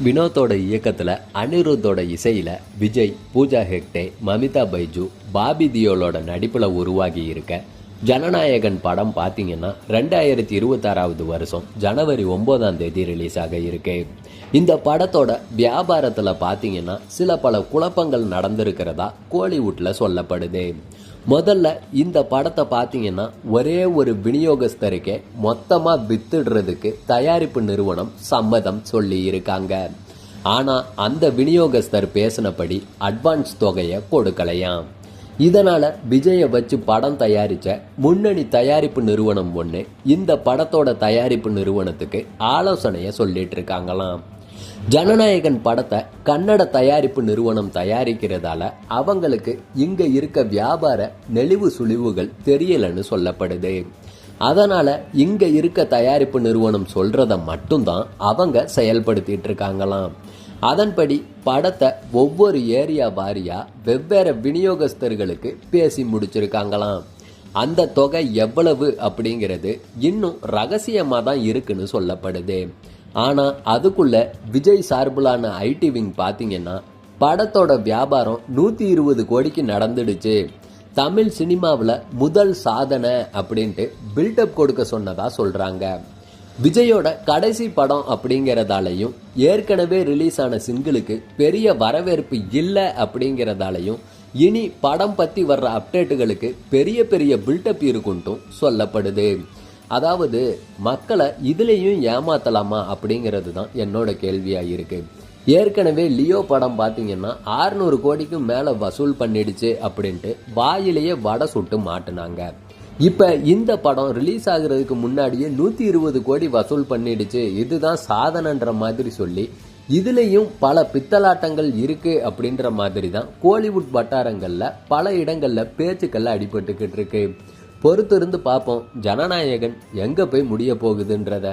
வினோத்தோட இயக்கத்தில் அனிருத்தோட இசையில் விஜய், பூஜா ஹெக்டே, மமிதா பைஜு, பாபி தியோலோட நடிப்பில் உருவாகி இருக்க ஜனநாயகன் படம் பார்த்தீங்கன்னா 2026 வருஷம் ஜனவரி 9ஆம் தேதி ரிலீஸ் ஆக இருக்கு. இந்த படத்தோட வியாபாரத்தில் பார்த்தீங்கன்னா சில பல குழப்பங்கள் நடந்திருக்கிறதா கோலிவுட்டில் சொல்லப்படுது. முதல்ல இந்த படத்தை பார்த்தீங்கன்னா ஒரே ஒரு விநியோகஸ்தருக்கே மொத்தமாக வித்துடுறதுக்கு தயாரிப்பு நிறுவனம் சம்மதம் சொல்லி இருக்காங்க. ஆனால் அந்த விநியோகஸ்தர் பேசினபடி அட்வான்ஸ் தொகையை கொடுக்கலையாம். இதனால் விஜயை வச்சு படம் தயாரித்த முன்னணி தயாரிப்பு நிறுவனம் ஒன்று இந்த படத்தோட தயாரிப்பு நிறுவனத்துக்கு ஆலோசனையை சொல்லிட்டு இருக்காங்களாம். ஜனநாயகன் படத்தை கன்னட தயாரிப்பு நிறுவனம் தயாரிக்கிறதால அவங்களுக்கு இங்க இருக்க வியாபார நெளிவு சுழிவுகள் தெரியலன்னு சொல்லப்படுது. அதனால இங்க இருக்க தயாரிப்பு நிறுவனம் சொல்றத மட்டும்தான் அவங்க செயல்படுத்திட்டு இருக்காங்களாம். அதன்படி படத்தை ஒவ்வொரு ஏரியா வாரியா வெவ்வேறு விநியோகஸ்தர்களுக்கு பேசி முடிச்சிருக்காங்களாம். அந்த தொகை எவ்வளவு அப்படிங்கிறது இன்னும் ரகசியமாக தான் இருக்குன்னு சொல்லப்படுது. ஆனால் அதுக்குள்ள விஜய் சார்பிலான ஐடி விங் பார்த்தீங்கன்னா படத்தோட வியாபாரம் 120 கோடிக்கு நடந்துடுச்சு, தமிழ் சினிமாவில் முதல் சாதனை அப்படின்ட்டு பில்டப் கொடுக்க சொன்னதா சொல்கிறாங்க. விஜயோட கடைசி படம் அப்படிங்கிறதாலையும் ஏற்கனவே ரிலீஸ் ஆன சிங்கிளுக்கு பெரிய வரவேற்பு இல்லை அப்படிங்கிறதாலையும் இனி படம் பற்றி வர்ற அப்டேட்டுகளுக்கு பெரிய பெரிய பில்டப் இருக்குன்ட்டும் சொல்லப்படுது. அதாவது மக்களை இதுலேயும் ஏமாத்தலாமா அப்படிங்கிறது தான் என்னோட கேள்வியாக இருக்கு. ஏற்கனவே லியோ படம் பார்த்தீங்கன்னா 600 கோடிக்கும் மேலே வசூல் பண்ணிடுச்சு அப்படின்ட்டு வாயிலேயே வடை சுட்டு மாட்டினாங்க. இப்போ இந்த படம் ரிலீஸ் ஆகுறதுக்கு முன்னாடியே 120 கோடி வசூல் பண்ணிடுச்சு, இதுதான் சாதனைன்ற மாதிரி சொல்லி இதுலேயும் பல பித்தலாட்டங்கள் இருக்கு அப்படின்ற மாதிரி தான் கோலிவுட் வட்டாரங்களில் பல இடங்களில் பேச்சுக்கள்ல அடிபட்டுக்கிட்டு இருக்கு. பொறுத்திருந்து பார்ப்போம் ஜனநாயகன் எங்கே போய் முடிய போகுதுன்றத.